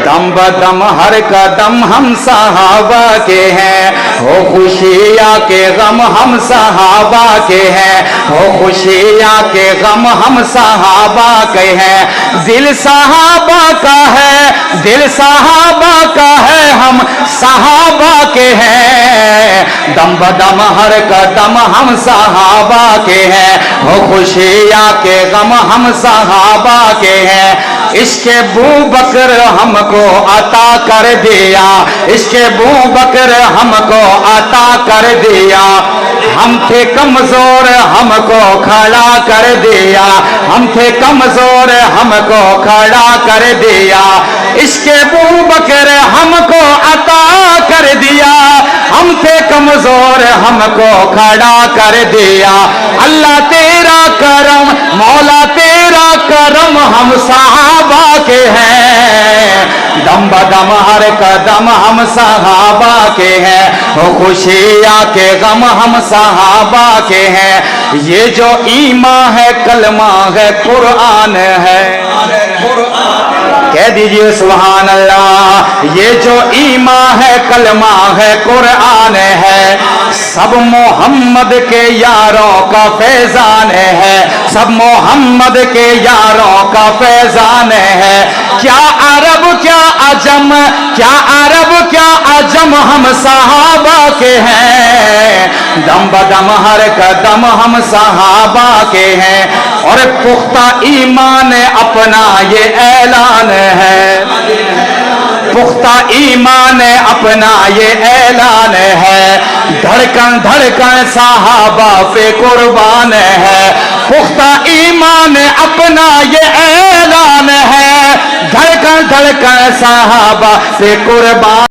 दम बदम हर कदम हम सहाबा के हैं, हो खुशियाँ के गम हम सहाबा के हैं, हो खुशियाँ के गम हम सहाबा के हैं। दिल सहाबा का है, दिल सहाबा का है, हम सहाबा के हैं। दम बदम हर कदम हम सहाबा के हैं, हो खुशियाँ के गम हम सहाबा के हैं। इसके बू बकर हमको अता कर दिया, इसके बू बकर हमको अता कर दिया। हम थे कमजोर हमको खड़ा कर दिया, हम थे कमजोर हमको खड़ा कर दिया। इसके बू बकर हमको अता कर दिया, हम थे कमजोर हमको खड़ा कर दिया। अल्लाह तेरा करम, मौला तेरा करम, हम सहाबा के हैं। दम बदम हर कदम हम सहाबा के हैं, हो खुशियाँ के गम हम सहाबा के हैं। ये जो ईमान है, कलमा है, कुरान है, कह दीजिए सुभान अल्लाह। ये जो ईमान है, कलमा है, कुरान है। सब मोहम्मद के यारों का फैजान है, सब मोहम्मद के यारों का फैजान है। क्या अरब क्या अजम, क्या अरब क्या अजम, हम सहाबा के हैं। दम बदम हर कदम हम सहाबा के हैं। और पुख्ता ईमान अपना ये ऐलान है, पुख्ता ईमान अपना ये ऐलान है। धड़कन धड़कन सहाबा पे कुर्बान है, पुख्ता ईमान अपना ये ऐलान है। धड़कन धड़कन सहाबा पे कुर्बान